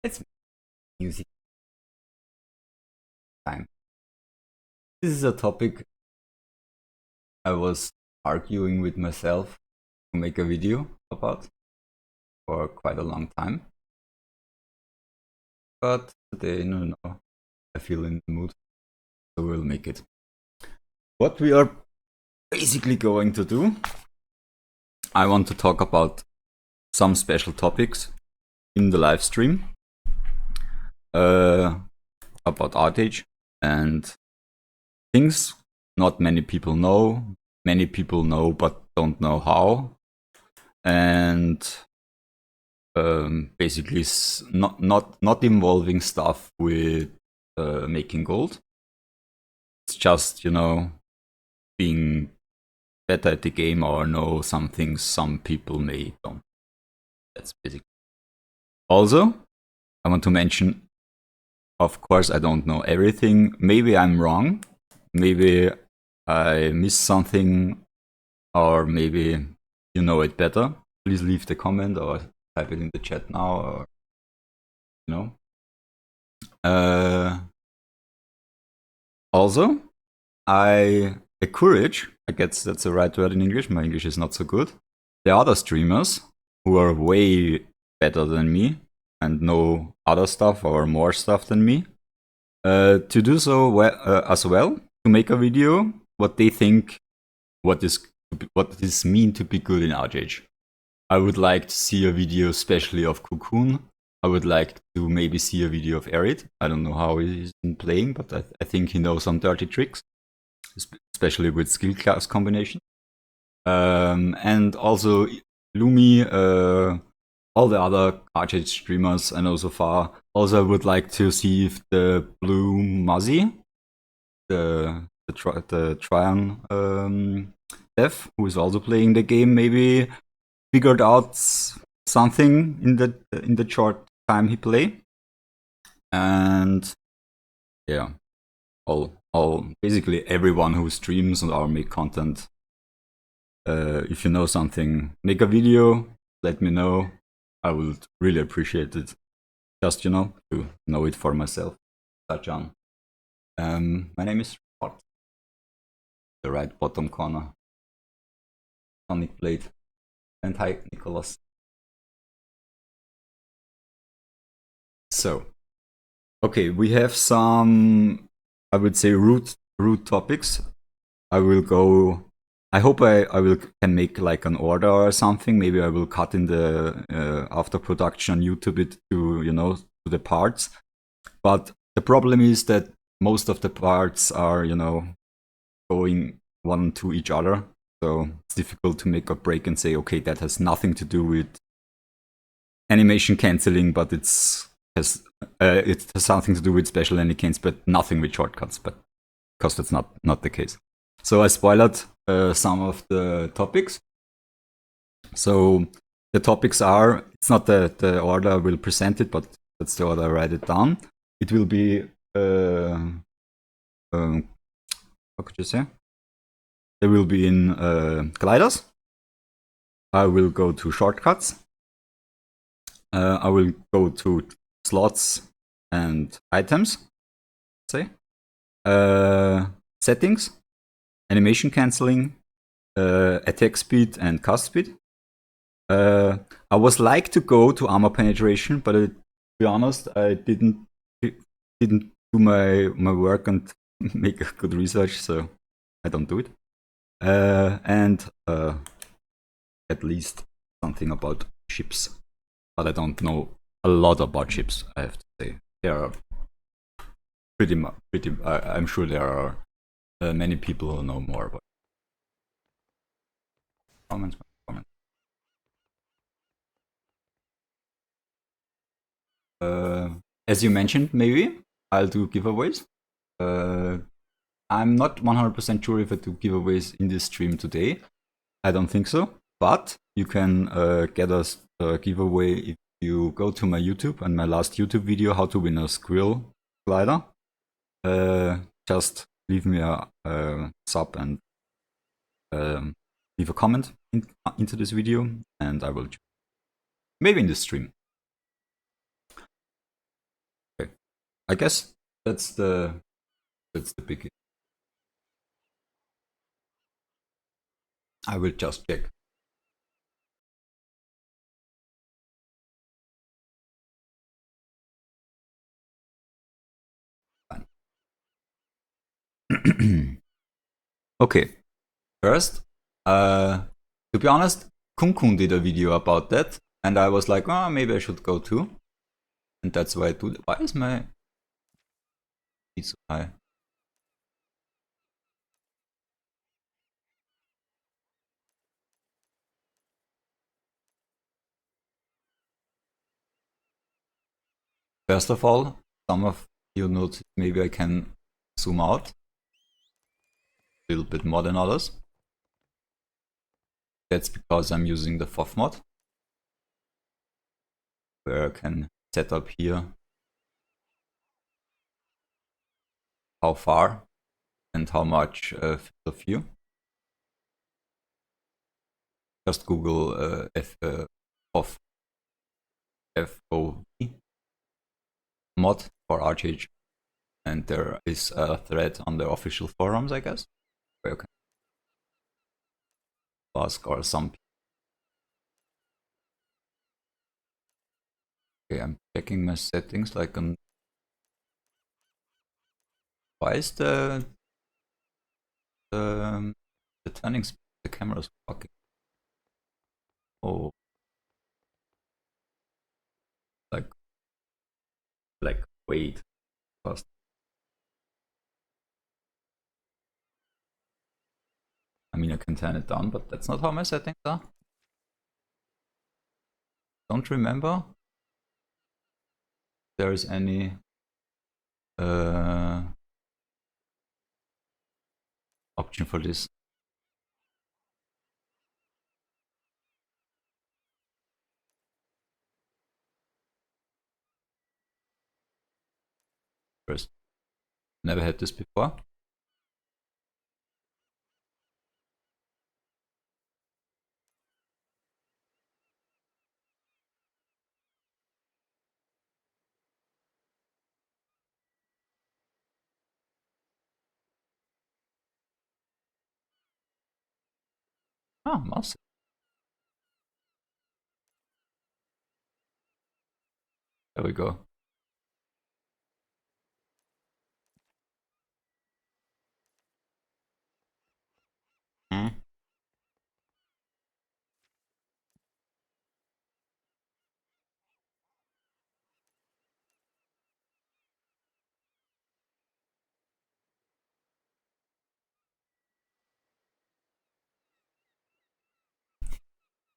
Let's make music time. This is a topic I was arguing with myself to make a video about for quite a long time. But today, no, I feel in the mood, so we'll make it. What we are basically going to do, I want to talk about some special topics in the live stream about Archeage and things not many people know. Many people know but don't know how, and basically not involving stuff with making gold. It's just, you know, being better at the game or know some things some people may don't. That's basically. Also, I want to mention, of course, I don't know everything. Maybe I'm wrong. Maybe I missed something, or maybe you know it better. Please leave the comment or type it in the chat now, or you know. Also, I encourage, I guess that's the right word in English, my English is not so good, the other streamers who are way better than me and know other stuff or more stuff than me, to do so as well, to make a video what they think what is mean to be good in Archeage. I would like to see a video especially of Kooncoon. I would like to maybe see a video of Arid. I don't know how he's been playing, but I think he knows some dirty tricks, especially with skill class combination. And also Lumi, all the other Archeage streamers I know so far. Also, I would like to see if TheBlueMuzzy, the Tryon dev, who is also playing the game, maybe figured out something in the short time he played. And yeah, all basically everyone who streams or make content. If you know something, make a video, let me know. I would really appreciate it. Just, you know, to know it for myself. John. My name is Schwarz. The right bottom corner. Sonic Blade. And hi, Nicholas. So, okay, we have some, I would say, root topics. I will go. I hope I can make like an order or something. Maybe I will cut in the after production on YouTube it to, you know, to the parts. But the problem is that most of the parts are, you know, going one to each other. So it's difficult to make a break and say, okay, that has nothing to do with animation canceling, but it has something to do with special animations, but nothing with shortcuts. But because that's not the case. So I spoiled some of the topics. So the topics are, it's not the order I will present it, but that's the order I write it down. It will be, what could you say? They will be in gliders. I will go to shortcuts. I will go to slots and items, say. Settings, animation canceling, attack speed and cast speed. I was like to go to armor penetration, but to be honest, I didn't do my work and make a good research, so I don't do it. And at least something about ships, but I don't know a lot about ships. I have to say, there are pretty. I'm sure there are many people who know more about comments. As you mentioned, maybe I'll do giveaways. I'm not 100% sure if I do giveaways in this stream today. I don't think so, but you can get us a giveaway if you go to my YouTube and my last YouTube video, how to win a squirrel glider. Just leave me a sub and leave a comment into this video, and I will maybe in the stream. I guess that's the big. I will just check. Okay, first, to be honest, Kooncoon did a video about that, and I was like, oh, maybe I should go too, and that's why I do. Why is my speed so high? First of all, some of you noticed maybe I can zoom out a little bit more than others. That's because I'm using the FOV mod, where I can set up here how far and how much field of view. Just Google FOV mod for Archeage, and there is a thread on the official forums, I guess, where you can ask or some. Okay, I'm checking my settings like on. Why is the turning speed of the camera is fucking. Oh, like wait first. I mean, I can turn it down, but that's not how my settings are. Don't remember there is any option for this. First, never had this before. Ah, mouse. There we go.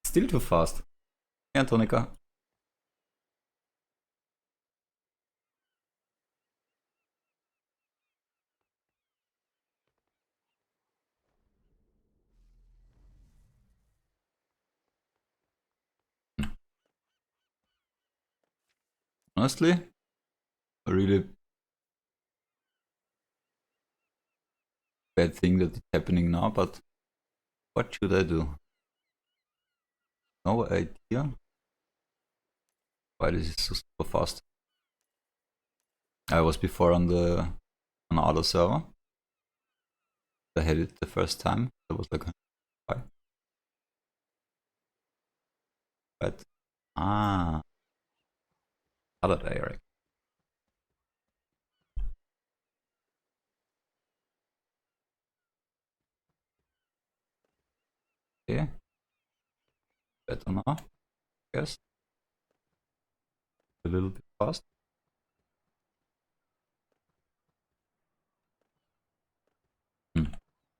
Still too fast. Yeah, Tonica. Honestly, a really bad thing that is happening now, but what should I do? No idea why this is so super fast. I was before on other server. I had it the first time. I was like, why? But other direct. Okay, better now, I guess. A little bit fast.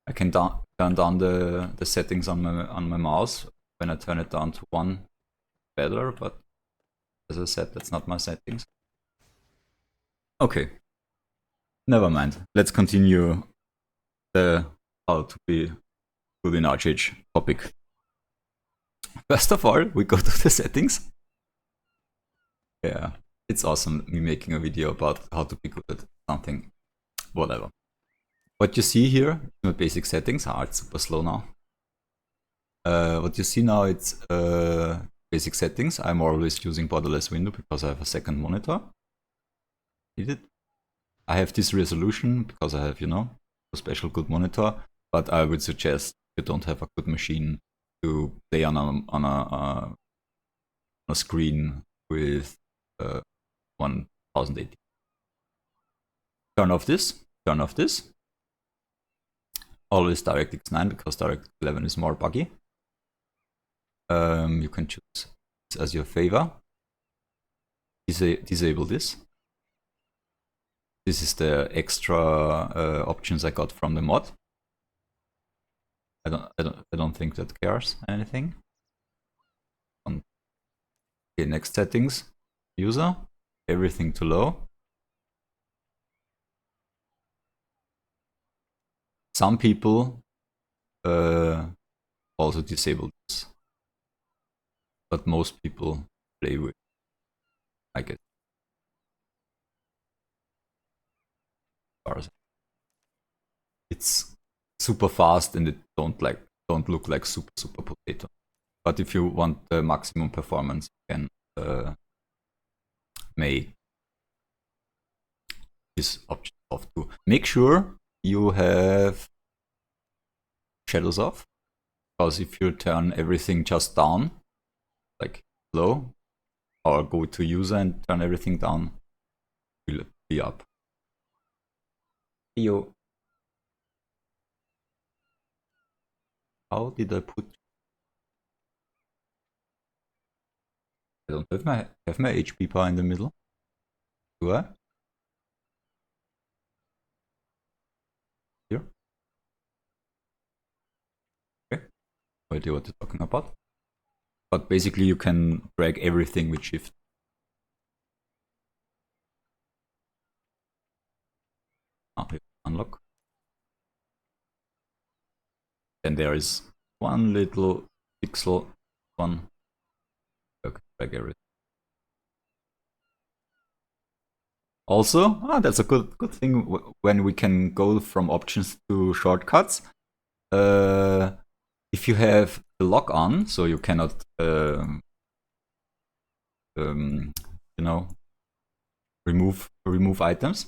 I can turn down the settings on my mouse when I turn it down to 1 better, but as I said, that's not my settings. Okay, never mind. Let's continue the how to be good in Archeage topic. First of all, we go to the settings. Yeah, it's awesome me making a video about how to be good at something. Whatever. What you see here, my basic settings, it's super slow now. What you see now, it's basic settings. I'm always using borderless window because I have a second monitor. Did it I have this resolution because I have, you know, a special good monitor, but I would suggest if you don't have a good machine to play on a screen with 1080. Turn off this, turn off this. Always DirectX 9 because DirectX 11 is more buggy. You can choose this as your favor. Disable this. This is the extra options I got from the mod. I don't think that cares anything. Okay, next settings. User. Everything to low. Some people also disable this, but most people play with, I guess. It's super fast and it don't look like super potato. But if you want the maximum performance, you can make this option off too. Make sure you have shadows off, because if you turn everything just down, like low, or go to user and turn everything down, it will be up. Yo. How did I put? I don't have my HP bar in the middle. Do I? Here. Okay. No idea what you're talking about. But basically, you can drag everything with shift. Unlock. Then there is one little pixel one. Okay, drag everything. Also, that's a good thing when we can go from options to shortcuts. If you have the lock on, so you cannot, you know, remove items.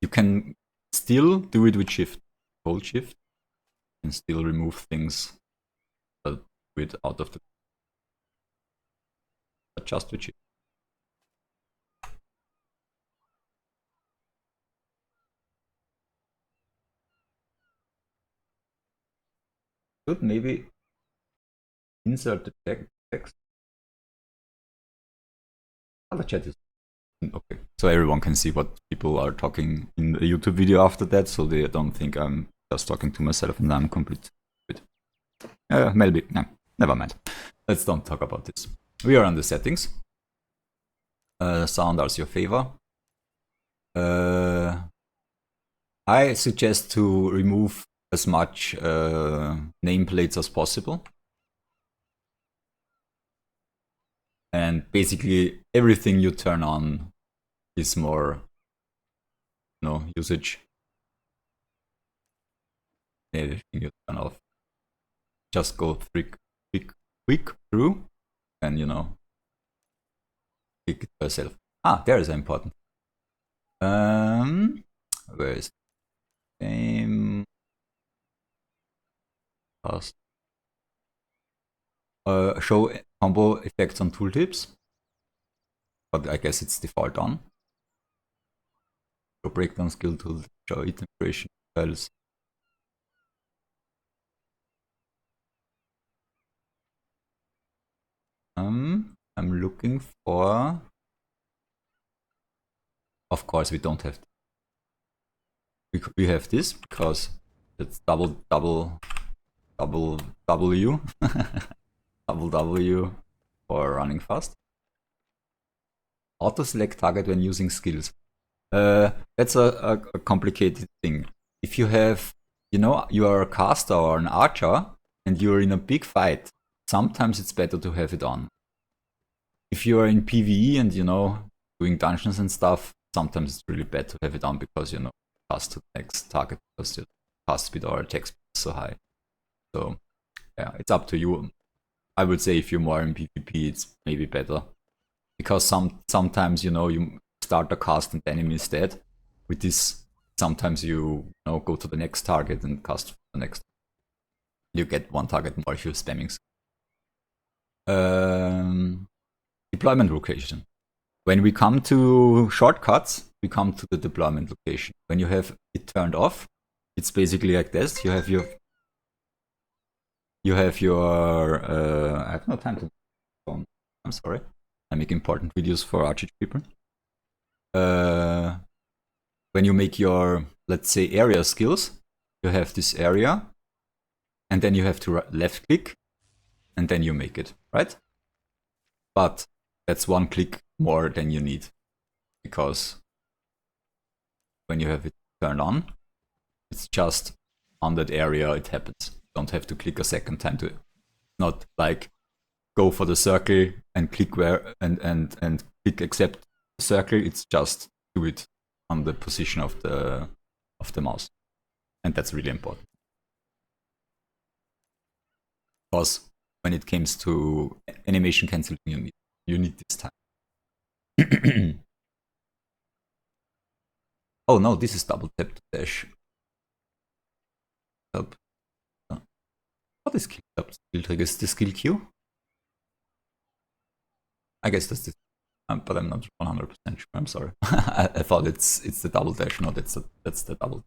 You can still do it with shift, hold shift, and still remove things with out of the, but just with shift. Should maybe insert the text. The chat is okay, so everyone can see what people are talking in the YouTube video after that, so they don't think I'm just talking to myself and I'm complete. Maybe, no, never mind. Let's don't talk about this. We are on the settings. Sound as your favor. I suggest to remove as much nameplates as possible. And basically everything you turn on is more, you know, usage. Everything you turn off, just go quick through, and you know, click it yourself. There is important. Where is the game? Past. Show combo effects on tooltips, but I guess it's default on. Show breakdown skill tool, show item creation files. I'm looking for. Of course, we don't have. We have this because it's double W. Double W for running fast. Auto select target when using skills. That's a complicated thing. If you have, you know, you are a caster or an archer and you're in a big fight, sometimes it's better to have it on. If you are in PvE and, you know, doing dungeons and stuff, sometimes it's really bad to have it on because, you know, pass to the next target because your cast speed or attack speed is so high. So yeah, it's up to you. I would say if you're more in PvP, it's maybe better because sometimes, you know, start a cast and the enemy is dead. With this, sometimes you know, go to the next target and cast the next. You get one target more if you're spamming. Deployment location. When we come to shortcuts, we come to the deployment location. When you have it turned off, it's basically like this. You have your I have no time to phone. I'm sorry. I make important videos for Archeage people. When you make your, let's say, area skills, you have this area, and then you have to left click, and then you make it, right? But that's one click more than you need, because when you have it turned on, it's just on that area it happens. You don't have to click a second time to it. Not like go for the circle and click where and click accept the circle. It's just do it on the position of the mouse, and that's really important. Because when it comes to animation canceling, you need this time. Oh no, this is double tap to dash. Help. What is skill trigger? Is the skill queue? I guess that's the, but I'm not 100% sure. I'm sorry. I thought it's the double dash. No, that's the double.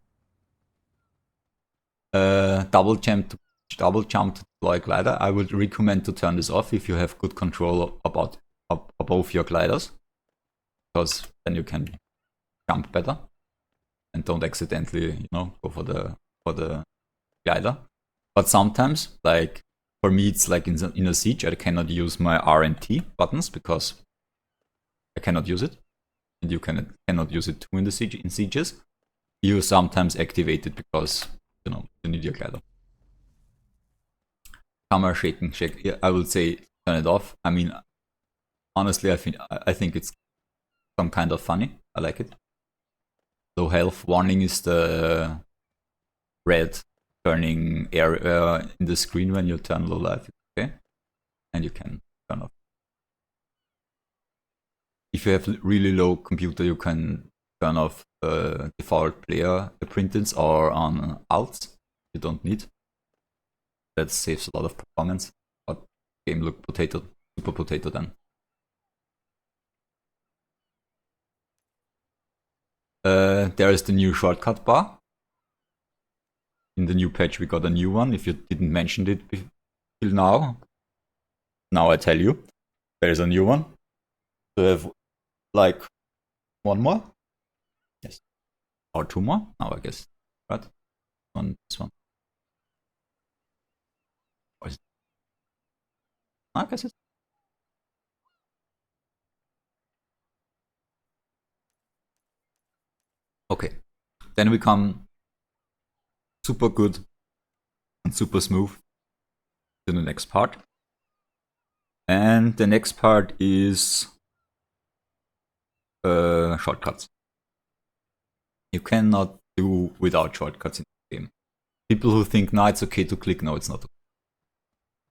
Double jump to deploy glider. I would recommend to turn this off if you have good control above your gliders, because then you can jump better and don't accidentally, go for the glider. But sometimes, like for me, it's like in a siege, I cannot use my R and T buttons because I cannot use it, and you cannot use it too in sieges. You sometimes activate it because you need your glider. Camera shaking. Yeah, I would say turn it off. I mean, honestly, I think it's some kind of funny. I like it. Low health warning is the red turning area in the screen when you turn low life. Okay, and you can turn off. If you have really low computer, you can turn off the default player printings or on alts. You don't need. That saves a lot of performance, but game look super potato then. There is the new shortcut bar. In the new patch, we got a new one. If you didn't mention it till now I tell you, there is a new one. So we have like one more, yes, or two more. Now I guess, right? This one. I guess it's okay. Then we come super good and super smooth to the next part. And the next part is shortcuts. You cannot do without shortcuts in the game. People who think, no, it's okay to click, no, it's not okay.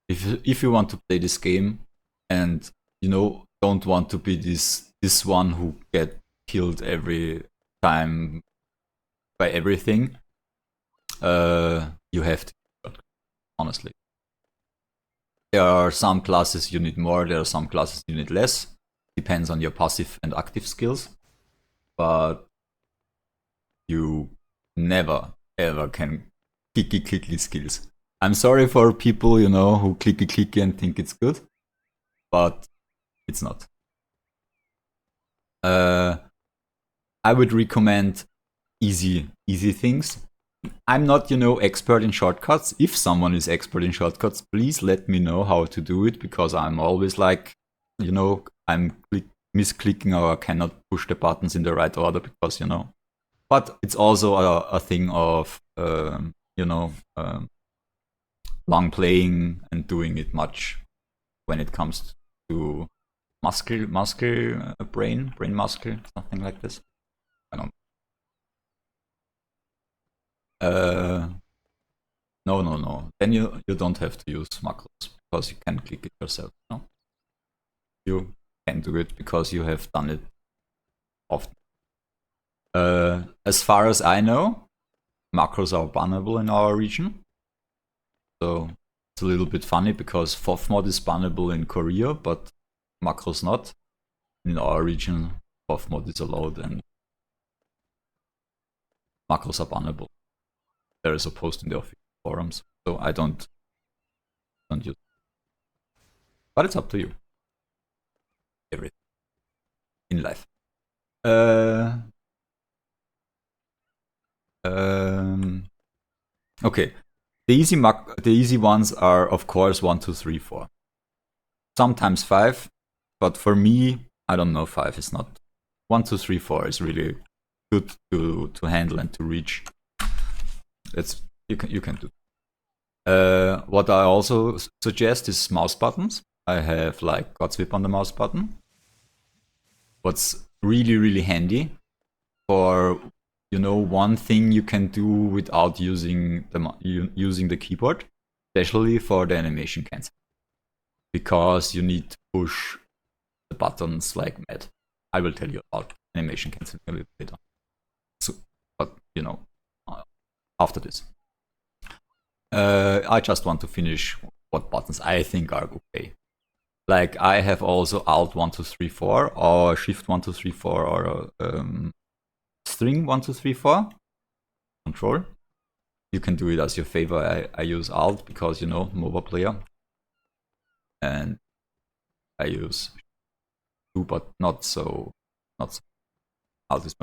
If you want to play this game and don't want to be this one who get killed every time by everything, you have to, honestly. There are some classes you need more, there are some classes you need less. Depends on your passive and active skills. But you never ever can clicky skills. I'm sorry for people, who clicky and think it's good, but it's not. I would recommend easy things. I'm not, expert in shortcuts. If someone is expert in shortcuts, please let me know how to do it, because I'm always like, I'm misclicking or cannot push the buttons in the right order because, But it's also a thing of, long playing and doing it much when it comes to brain muscle, something like this. I don't. No. Then you don't have to use macros because you can click it yourself. No, you can do it because you have done it often. As far as I know, macros are bannable in our region. So it's a little bit funny because FOF mod is bannable in Korea, but macros not. In our region, FOF mod is allowed and macros are bannable. There is a post in the official forums, so I don't use it. But it's up to you. Everything in life. Okay. The easy ones are, of course, 1, 2, 3, 4. Sometimes 5, but for me, I don't know, 5 is not. 1, 2, 3, 4 is really good to handle and to reach. You can do. What I also suggest is mouse buttons. I have like God's Whip on the mouse button. What's really, really handy for, you know, one thing you can do without using the keyboard, especially for the Animationcancle, because you need to push the buttons like mad. I will tell you about Animationcancle a little bit. So, but you know, after this, I just want to finish what buttons I think are okay. Like I have also Alt 1, 2, 3, 4, or Shift 1, 2, 3, 4, or String 1, 2, 3, 4. Control. You can do it as your favor. I use Alt because, you know, mobile player, and I use 2, but not so. Alt is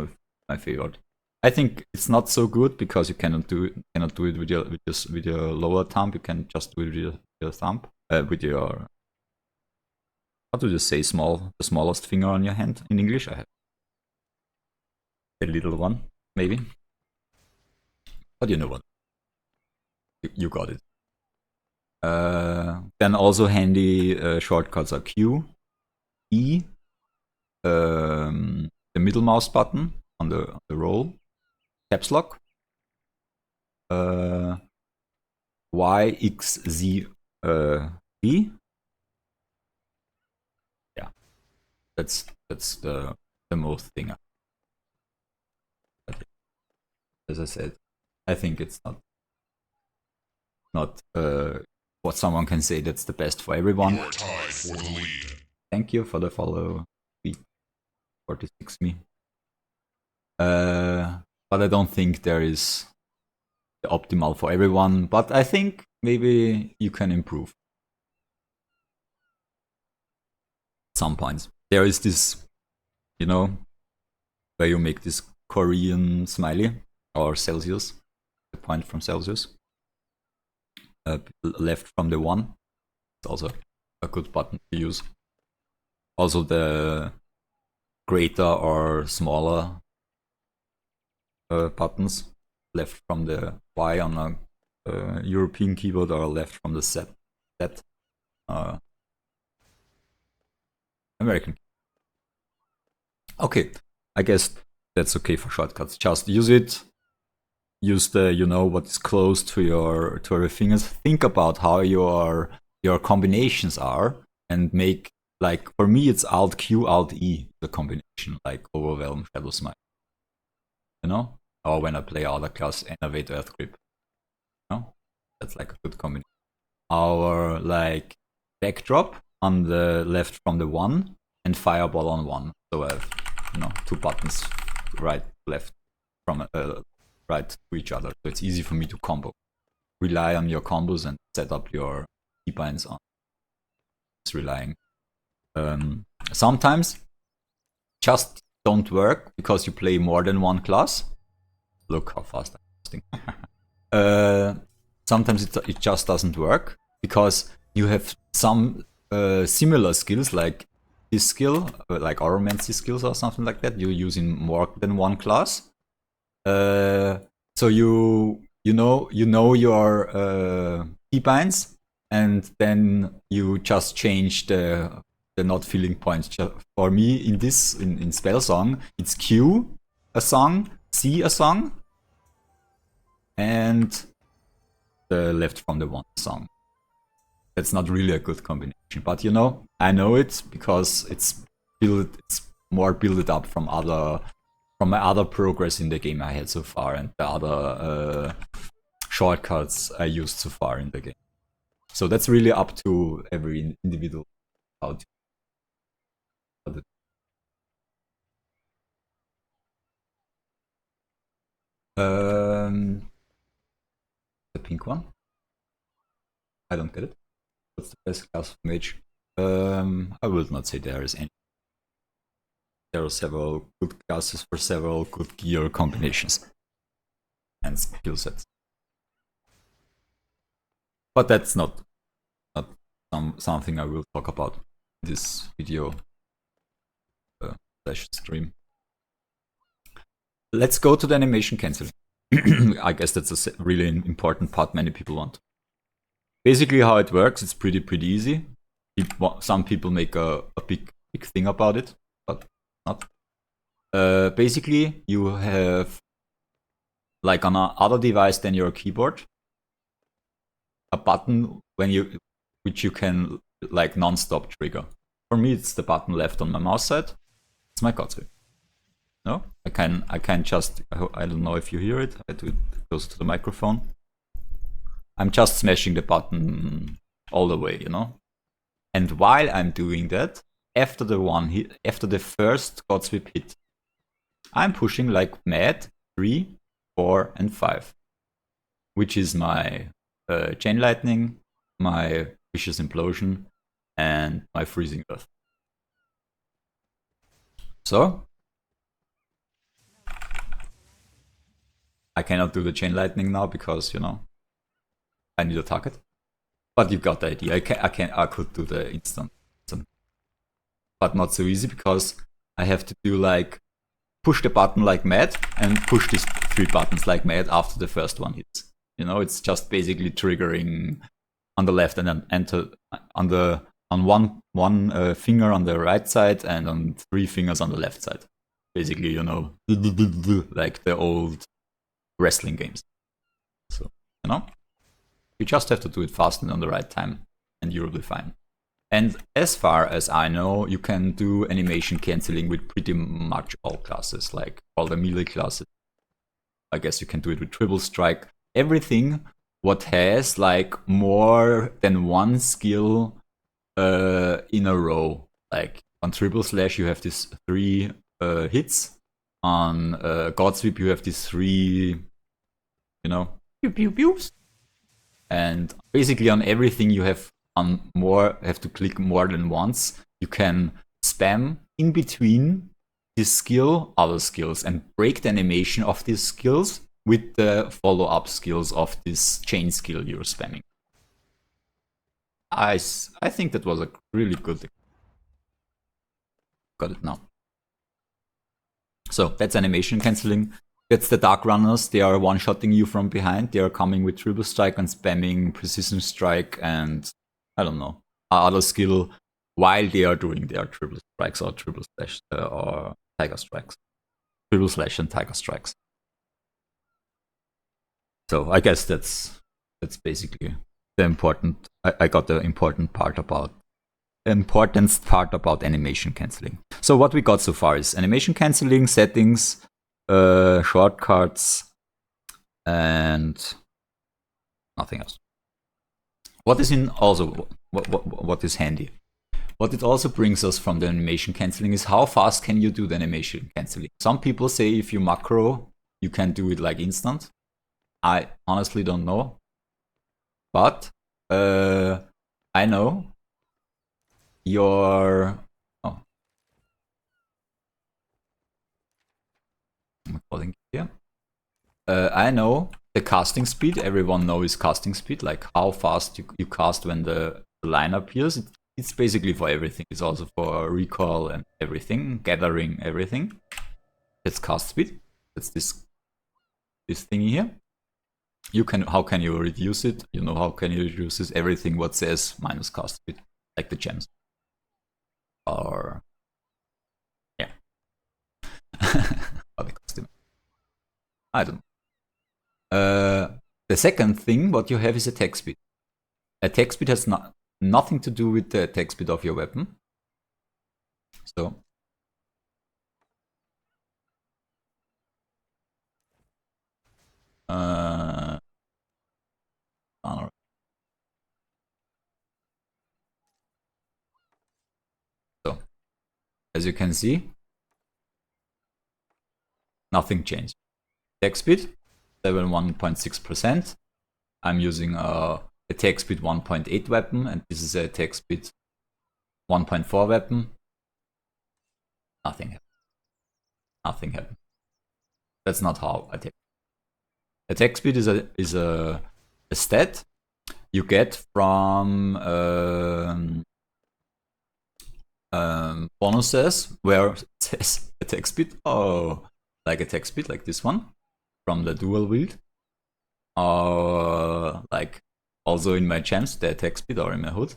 my favorite. I think it's not so good because you cannot do it with your lower thumb. You can just do it with your thumb, with your, how do you say the smallest finger on your hand in English? I have a little one, maybe. But you know what? You got it. Then also handy shortcuts are Q, E, the middle mouse button on the roll, caps lock, Y, X, Z, B. Yeah, that's the most thing. As I said, I think it's not what someone can say that's the best for everyone. You are tied for the lead. Thank you for the follow, 46 me. But I don't think there is the optimal for everyone. But I think maybe you can improve. At some points there is this, you know, where you make this Korean smiley or Celsius, the point from Celsius. Left from the 1. It's also a good button to use. Also the greater or smaller buttons, left from the Y on a European keyboard or left from the Z American. Okay, I guess that's okay for shortcuts. Just use it. Use the, you know, what is close to your fingers. Think about how your combinations are and make, like, for me it's Alt Q, Alt E, the combination, like Overwhelm, Shadow Smite. You know? Or when I play other class, Innovate, Earth Grip. You know? That's like a good combination. Our like backdrop on the left from the 1 and Fireball on 1. So I have, you know, 2 buttons, right, left, from right to each other. So it's easy for me to combo. Rely on your combos and set up your keybinds on. It's relying. Sometimes just don't work because you play more than one class. Look how fast I'm posting. Sometimes it just doesn't work because you have some similar skills, like this skill, like Oromancy skills or something like that. You use in more than one class. So you know your keybinds, and then you just change the not filling points. For me, in spell song, it's Q a song, C a song, and the left from the 1 song. That's not really a good combination, but you know, I know it because it's more build it up from my other progress in the game I had so far and the other shortcuts I used so far in the game. So that's really up to every individual how to do it. The pink one? I don't get it. What's the best class of mage? I would not say there is any. There are several good classes for several good gear combinations and skill sets. But that's not something I will talk about in this video slash stream. Let's go to the animation canceling. I guess that's a really important part many people want. Basically how it works, it's pretty easy. Some people make a big thing about it, but not. Basically you have, like on another device than your keyboard, a button which you can like non-stop trigger. For me it's the button left on my mouse side. It's my God sweep. No, I can just, I don't know if you hear it. I do it close to the microphone. I'm just smashing the button all the way, you know. And while I'm doing that, after the first God sweep hit, I'm pushing like mad 3, 4, and 5, which is my chain lightning, my vicious implosion, and my freezing earth. So I cannot do the chain lightning now because, you know, I need a target. But you got the idea. I could do the instant, but not so easy because I have to do like push the button like mad and push these 3 buttons like mad after the first one hits. You know, it's just basically triggering on the left and then enter on one finger on the right side and on 3 fingers on the left side. Basically, you know, like the old wrestling games. So, you know, you just have to do it fast and on the right time and you'll be fine. And as far as I know, you can do animation cancelling with pretty much all classes, like all the melee classes. I guess you can do it with triple strike. Everything what has like more than one skill in a row. Like on triple slash you have these 3 hits. On God sweep you have these 3, you know, pew pew pews. And basically on everything you have to click more than once. You can spam in between this skill, other skills, and break the animation of these skills with the follow-up skills of this chain skill you're spamming. I think that was a really good thing. Got it now. So that's animation cancelling. That's the Dark Runners. They are one-shotting you from behind. They are coming with triple strike and spamming precision strike and, I don't know, other skill while they are doing their triple strikes or triple slash or tiger strikes. Triple slash and tiger strikes. So I guess that's basically the important. I got the importance part about animation cancelling. So what we got so far is animation cancelling, settings, shortcuts, and nothing else. What is what is handy? What it also brings us from the animation cancelling is how fast can you do the animation cancelling. Some people say if you macro, you can do it like instant. I honestly don't know, but I know your I know the casting speed. Everyone knows casting speed, like how fast you cast when the line appears. It's basically for everything. It's also for recall and everything, gathering everything. That's cast speed. That's this thingy here. How can you reduce it? You know, how can you reduce this? Everything what says minus cast speed, like the gems. Or yeah. Or the costume. I don't know. The second thing what you have is attack speed. Attack speed has nothing to do with the attack speed of your weapon. So So, as you can see, nothing changed. Attack speed, 71.6%. I'm using a attack speed 1.8 weapon, and this is a attack speed 1.4 weapon. Nothing happened. Nothing happened. That's not how attack. Attack speed is a stat you get from bonuses where it says attack speed. Oh, like attack speed, like this one from the dual wield. Like also in my gems, the attack speed, or in my hood.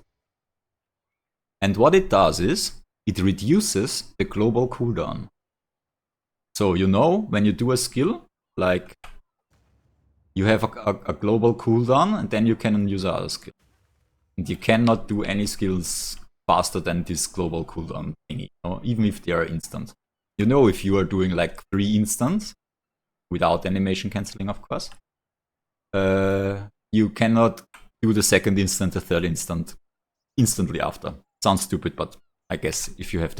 And what it does is it reduces the global cooldown. So you know when you do a skill, like you have a global cooldown, and then you can use other skill. And you cannot do any skills faster than this global cooldown thingy, even if they are instant. You know, if you are doing like 3 instants, without animation cancelling, of course, you cannot do the second instant, the third instant instantly after. Sounds stupid, but I guess if you have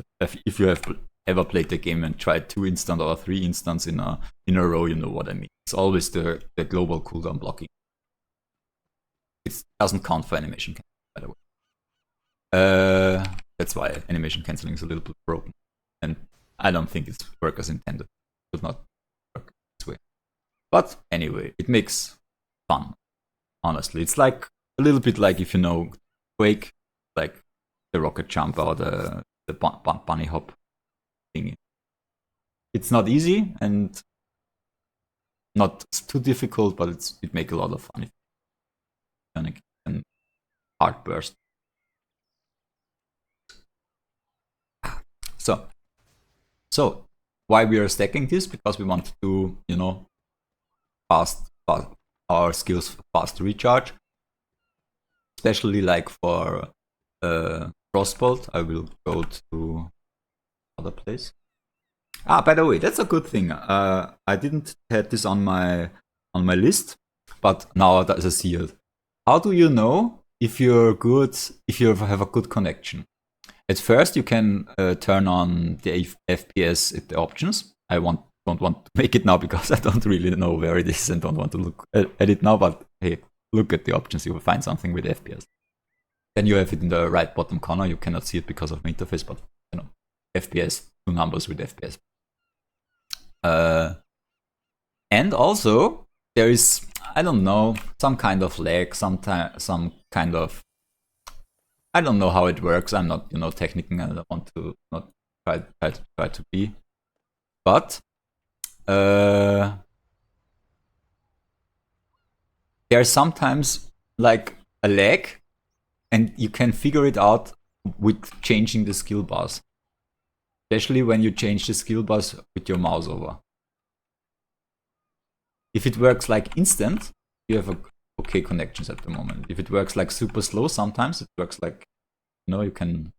ever played the game and tried 2 instant or 3 instants in a row, you know what I mean. It's always the global cooldown blocking. It doesn't count for animation cancelling, by the way. That's why animation cancelling is a little bit broken, and I don't think it's work as intended. It would not work this way. But anyway, it makes fun. Honestly, it's like a little bit like if you know Quake, like the rocket jump or the bunny hop thingy. It's not easy and not too difficult, but it makes a lot of fun. And hard burst. So why we are stacking this? Because we want to, fast our skills fast recharge. Especially like for crossbolt, I will go to other place. By the way, that's a good thing. I didn't have this on my list, but now that I see it. How do you know if you're good, if you have a good connection? At first, you can turn on the FPS at the options. I don't want to make it now because I don't really know where it is and don't want to look at it now. But hey, look at the options. You will find something with FPS. Then you have it in the right bottom corner. You cannot see it because of my interface, but FPS, 2 numbers with FPS. And also there is, I don't know, some kind of lag, some kind of, I don't know how it works. I'm not, technical, and I don't want to not try to be. But there's sometimes like a lag, and you can figure it out with changing the skill bars. Especially when you change the skill bars with your mouse over. If it works like instant, you have okay connections at the moment. If it works like super slow, sometimes it works like, you can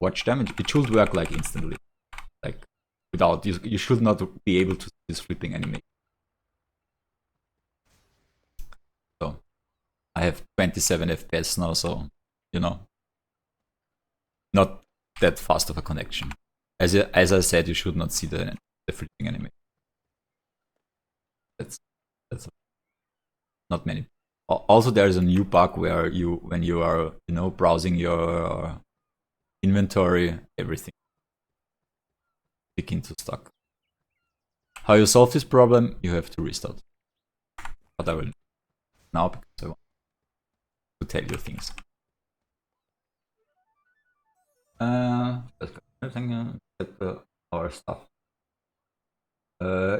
watch them. It should work like instantly. Like without, you should not be able to see this flipping animation. So I have 27 FPS now, so, not that fast of a connection. As I said, you should not see the flipping animation. That's not many. Also, there's a new bug where when you are, browsing your inventory, everything begins to stuck. How you solve this problem? You have to restart. But I will now because I want to tell you things. Our stuff.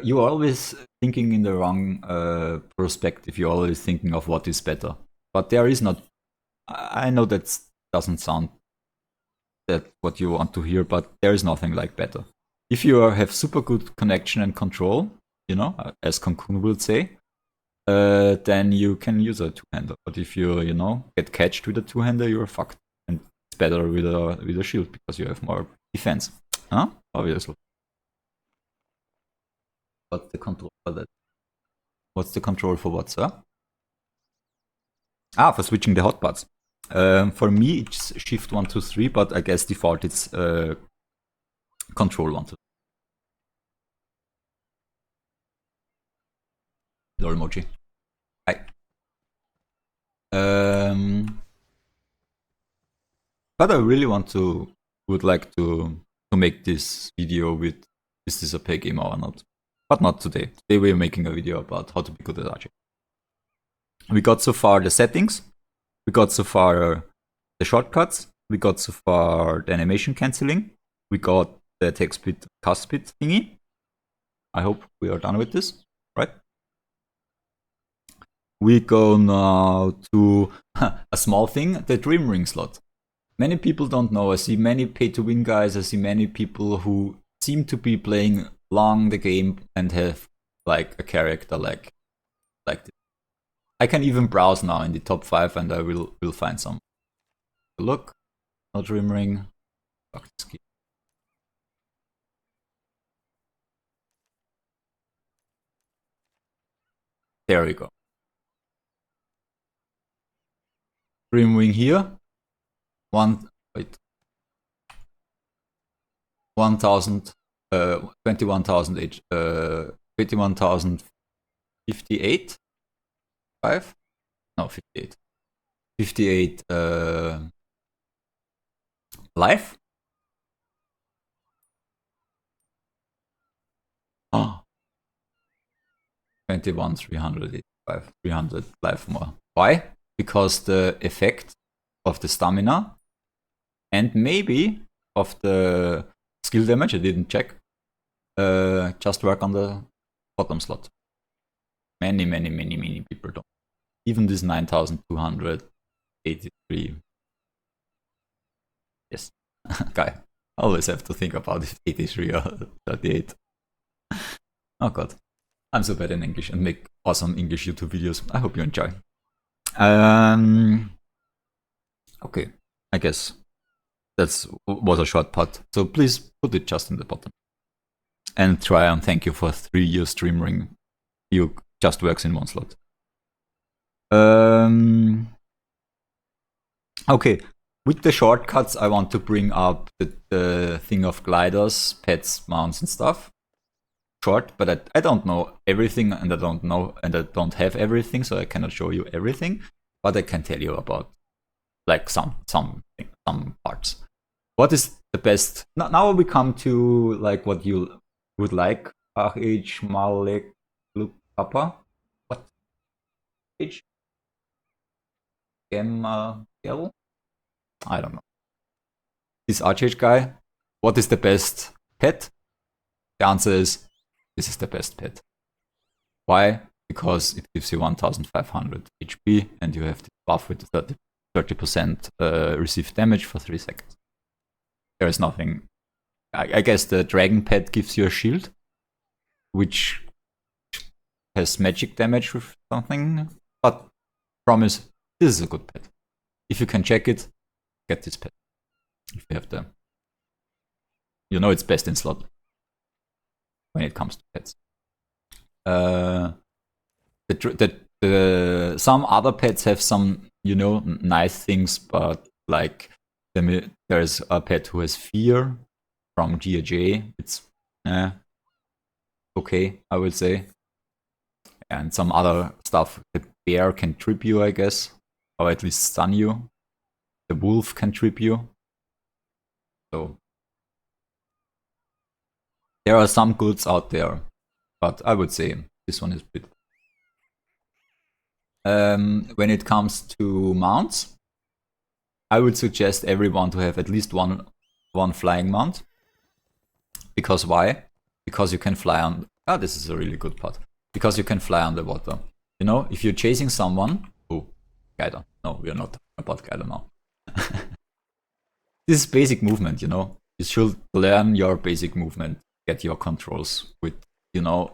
You're always thinking in the wrong perspective. You're always thinking of what is better. But there is not. I know that doesn't sound that what you want to hear, but there is nothing like better. If you have super good connection and control, as Kooncoon will say, then you can use a 2-hander. But if you, get catched with a 2-hander, you're fucked. And it's better with a shield because you have more defense. Huh? Obviously. But the control for that. What's the control for what, sir? Ah, for switching the hotbuds. For me, it's shift 1, 2, 3, but I guess default it's control 1, 2. Lol emoji. Hi. But I really would like to make this video with, is this a pay gamer or not? But not today. Today we're making a video about how to be good at Archeage. We got so far the settings, we got so far the shortcuts, we got so far the animation cancelling, we got the TextSpeed castpeed thingy. I hope we are done with this, right? We go now to a small thing, the Dream Ring slot. Many people don't know. I see many pay-to-win guys. I see many people who seem to be playing long the game and have like a character like this. I can even browse now in the top 5 and I will find some. Look, no Dream Ring. There we go. Dream Ring here. 21,000 21,058 5 no 58 58 life. Oh, 21,385 300 life more. Why? Because the effect of the stamina and maybe of the skill damage, I didn't check, just work on the bottom slot. Many people don't. Even this 9,283. Yes, guy. I always have to think about if 83 or 38. Oh god. I'm so bad in English and make awesome English YouTube videos. I hope you enjoy. Okay, I guess that was a short part. So please put it just in the bottom. And try and thank you for 3 years Dream Ring. You just works in 1 slot. Okay, with the shortcuts, I want to bring up the thing of gliders, pets, mounts, and stuff. Short, but I don't know everything, and I don't have everything, so I cannot show you everything. But I can tell you about like some parts. What is the best? Now we come to like what you would like. Archeage, Malek, Kappa. What? Age? Gamma Gel? I don't know. This Archeage guy. What is the best pet? The answer is this is the best pet. Why? Because it gives you 1,500 HP and you have the buff with 30% received damage for 3 seconds. There is nothing. I guess the dragon pet gives you a shield, which has magic damage with something. But promise, this is a good pet. If you can check it, get this pet. If you have the, you know, it's best in slot when it comes to pets. Some other pets have some, you know, nice things, but like there's a pet who has fear from GJ. It's okay, I would say. And some other stuff. The bear can trip you, I guess, or at least stun you. The wolf can trip you. So there are some goods out there, but I would say this one is pretty. When it comes to mounts, I would suggest everyone to have at least one flying mount. Because why? Because you can fly on. Ah, this is a really good part. Because you can fly underwater. You know, if you're chasing someone. Oh, Guider. No, we are not talking about Guider now. This is basic movement, you know. You should learn your basic movement, get your controls with, you know,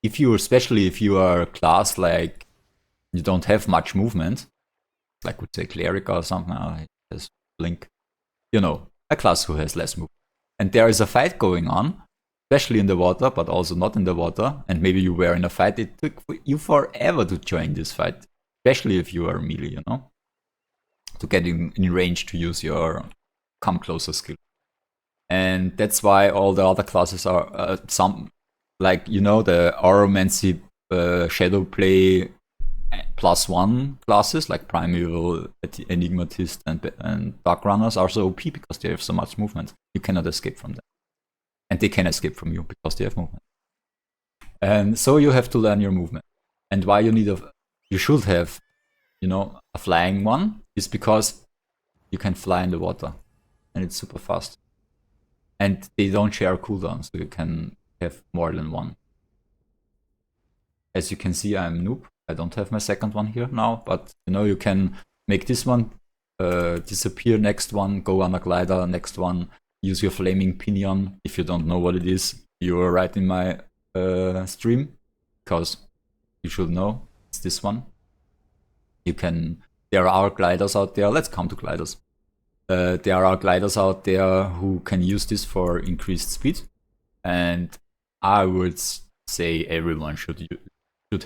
especially if you are a class like you don't have much movement, like would say Cleric or something, it has Blink, you know, a class who has less movement. And there is a fight going on, especially in the water, but also not in the water, and maybe you were in a fight, it took you forever to join this fight, especially if you are melee, you know, to get in range to use your come closer skill. And that's why all the other classes are some, like, you know, the Aromancy, Shadowplay +1 classes, like Primeval, Enigmatist, and Dark Runners are so OP because they have so much movement. You cannot escape from them. And they can escape from you because they have movement. And so you have to learn your movement. And why you should have, you know, a flying one is because you can fly in the water. And it's super fast. And they don't share cooldown, so you can have more than one. As you can see, I'm noob. I don't have my second one here now, but you know, you can make this one disappear, next one, go on a glider, next one, use your flaming pinion. If you don't know what it is, you're right in my stream, because you should know, it's this one. You can, there are gliders out there, let's come to gliders. There are gliders out there who can use this for increased speed, and I would say everyone should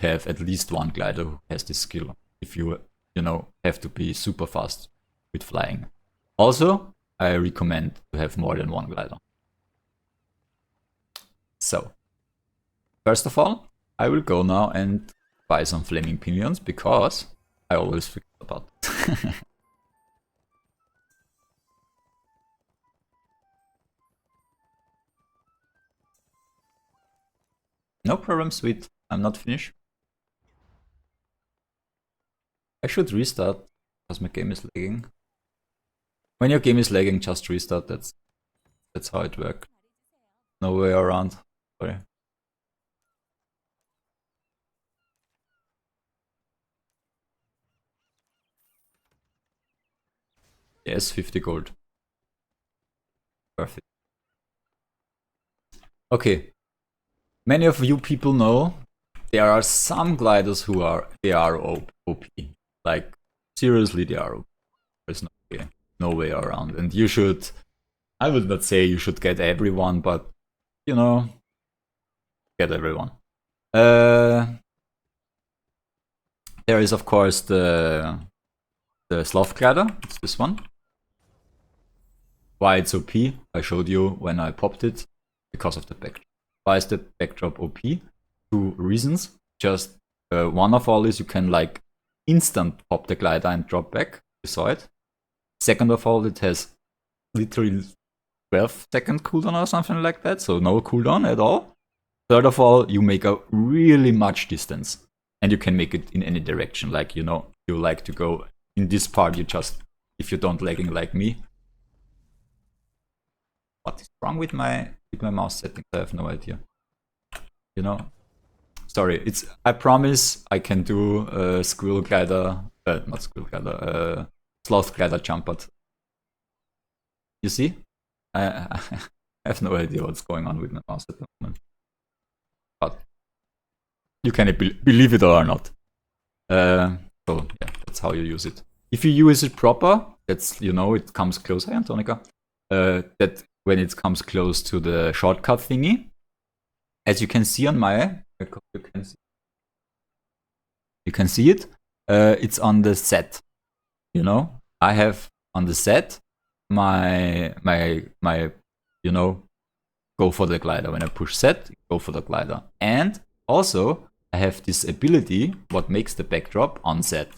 have at least one glider who has this skill, if you know, have to be super fast with flying. Also, I recommend to have more than one glider. So, first of all, I will go now and buy some flaming pinions, because I always forget about it. No problem, sweet. I'm not finished. I should restart because my game is lagging. When your game is lagging, just restart. That's how it works. No way around. Sorry. Yes, 50 gold. Perfect. Okay. Many of you people know there are some gliders who are OP. Like, seriously, they are OP. There's no way around. And you should, I would not say you should get everyone, but, you know, get everyone. There is, of course, the Sloth Glider. It's this one. Why it's OP, I showed you when I popped it, because of the backdrop. Why is the backdrop OP? 2 reasons. Just one of all is you can like instant pop the glider and drop back. You saw it. Second of all, it has literally 12-second cooldown or something like that, so no cooldown at all. Third of all, you make a really much distance, and you can make it in any direction. Like, you know, you like to go in this part, you just, if you don't lagging like me. What is wrong with my mouse settings? I have no idea. You know, sorry. It's, I promise I can do squirrel glider, not squirrel glider, sloth glider jump, but you see, I have no idea what's going on with my mouse at the moment. But you can believe it or not. So yeah, that's how you use it. If you use it proper, that's, you know, it comes close. Hi, Antonica. That when it comes close to the shortcut thingy, as you can see on my, you can see it. It's on the set. You know, I have on the set my you know, go for the glider. When I push set, go for the glider. And also I have this ability, what makes the backdrop on set.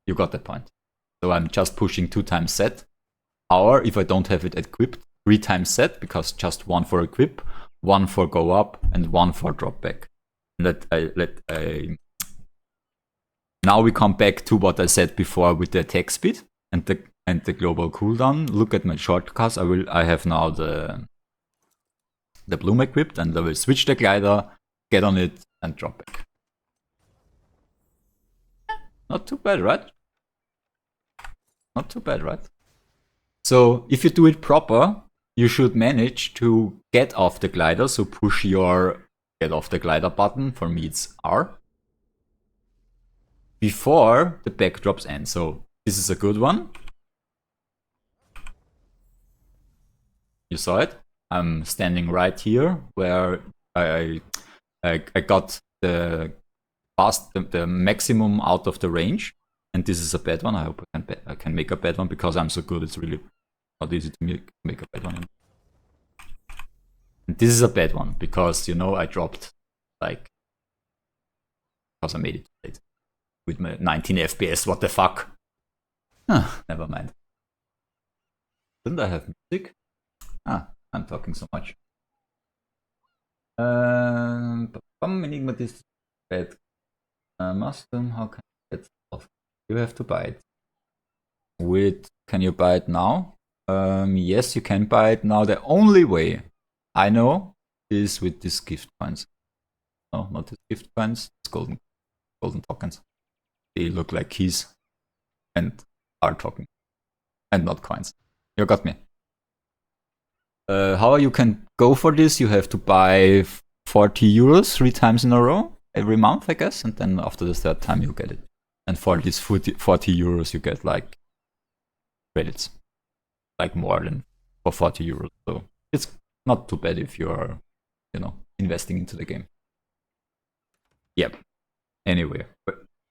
You got the point. So I'm just pushing 2 times set. Or if I don't have it equipped, 3 times set, because just 1 for equip, 1 for go up, and 1 for drop back. Now we come back to what I said before with the attack speed and the global cooldown. Look at my shortcuts. I have now the bloom equipped, and I will switch the glider, get on it, and drop back. Not too bad, right? Not too bad, right? So if you do it proper, you should manage to get off the glider. So push your get off the glider button. For me, it's R. Before the backdrops end. So this is a good one. You saw it? I'm standing right here where I got the maximum out of the range, and this is a bad one. I hope I can make a bad one because I'm so good. It's really not easy to make a bad one. And this is a bad one because, you know, I dropped like because I made it late with my 19 FPS. What the fuck? Never mind. Didn't I have music? I'm talking so much. Enigma, this bad. Muslim, how can I get off? You have to buy it. Can you buy it now? Yes, you can buy it now. The only way I know is with these gift coins. No, not these gift coins. It's golden tokens. They look like keys and are token and not coins. You got me. How you can go for this? You have to buy 40 euros 3 times in a row every month, I guess, and then after the third time you get it. And for this 40 euros you get like credits, like more than for 40 euros. So it's not too bad if you're, you know, investing into the game. Yep. Anyway,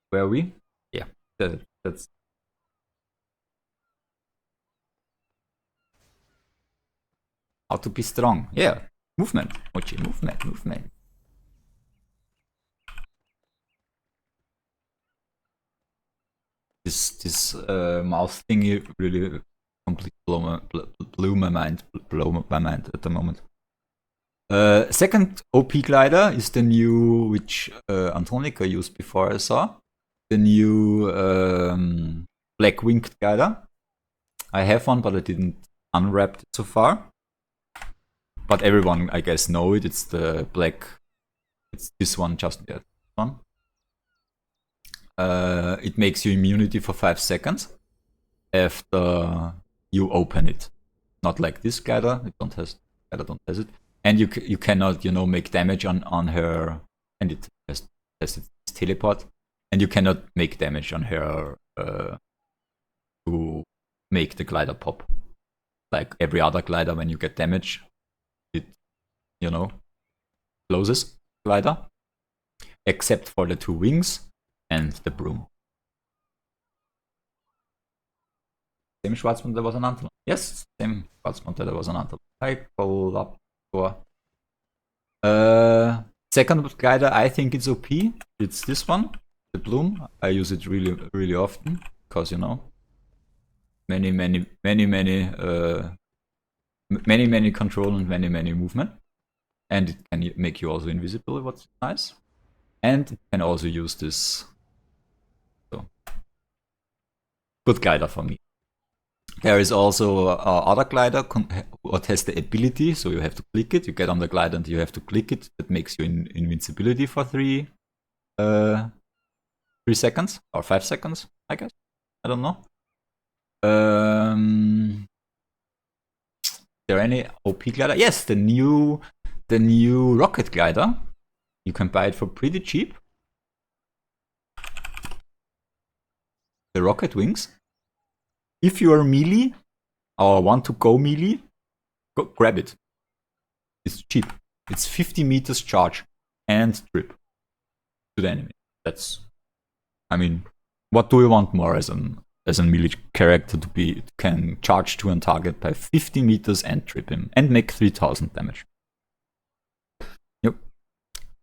where are we? Yeah, that's. How to be strong. Yeah, movement. Mochi, movement. This mouse thingy really completely blew my mind at the moment. Second OP glider is the new, which Antonica used before I saw. The new black winged glider. I have one, but I didn't unwrap it so far. But everyone, I guess, know it. It's the black. It's this one, just yet. One. It makes you immunity for 5 seconds after you open it. Not like this glider. Glider don't has it. And you cannot, you know, make damage on her. And it has its teleport. And you cannot make damage on her to make the glider pop. Like every other glider, when you get damage, it, you know, closes glider. Except for the 2 wings and the broom. Same Schwarzmond, there was an Antelope. Yes, same Schwarzmond, there was an Antelope. I pull up for. Second glider, I think it's OP. It's this one, the Bloom. I use it really, really often because, you know, many control and many movement, and it can make you also invisible. What's nice. And you can also use this. So, good glider for me. There is also other glider what has the ability, so you have to click it. You get on the glider and you have to click it. That makes you invincibility for 3 seconds or 5 seconds, I guess. I don't know. There any OP glider? Yes, the new rocket glider. You can buy it for pretty cheap. The rocket wings. If you are melee or want to go melee, grab it. It's cheap. It's 50 meters charge and trip to the enemy. That's, I mean, what do you want more as a melee character to can charge to a target by 50 meters and trip him and make 3000 damage. Yep.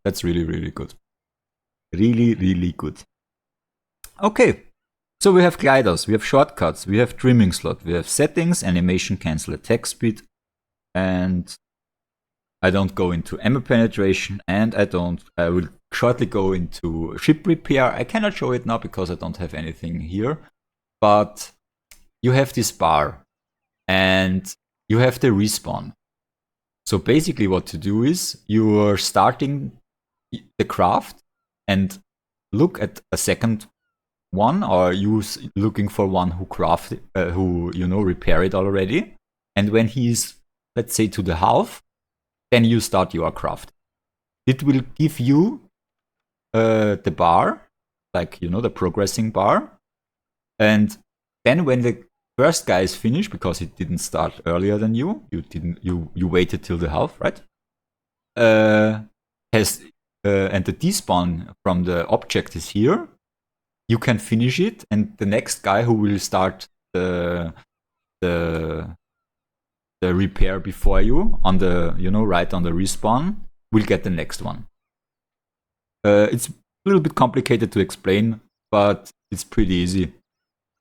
That's really, really good. Really, really good. Okay. So we have gliders, we have shortcuts, we have trimming slot, we have settings, animation cancel, attack speed, and I don't go into ammo penetration, and I will shortly go into ship repair. I cannot show it now because I don't have anything here, but you have this bar, and you have the respawn. So basically what to do is you are starting the craft and look at a second one, or looking for one who repair it already. And when he's, let's say, to the half, then you start your craft. It will give you the bar, like, you know, the progressing bar. And then when first guy is finished because he didn't start earlier than you. You waited till the half, right? Has and the despawn from the object is here. You can finish it, and the next guy who will start the repair before you on the right on the respawn will get the next one. It's a little bit complicated to explain, but it's pretty easy.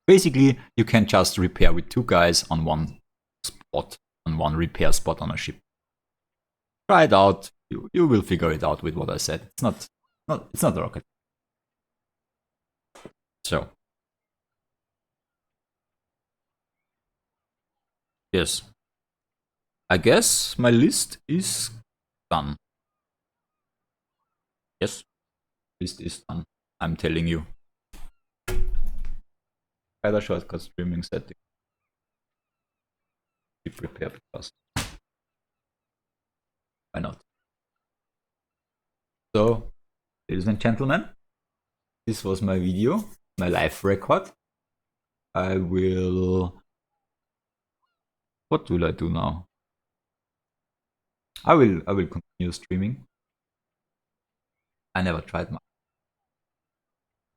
Basically, you can just repair with 2 guys on one spot, on one repair spot on a ship. Try it out. You will figure it out with what I said. It's not rocket. So yes, I guess my list is done. Yes, list is done. I'm telling you. Either shortcut streaming setting. Be prepared fast. Why not? So, ladies and gentlemen, this was my video, my live record. I will. What will I do now? I will continue streaming. I never tried much.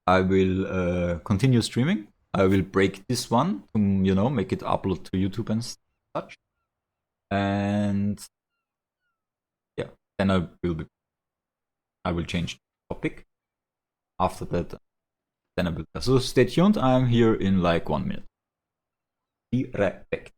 I will continue streaming. I will break this one to make it upload to YouTube and such. And yeah, then I will change the topic. After that, then I will. So stay tuned. I'm here in like 1 minute. Be right back.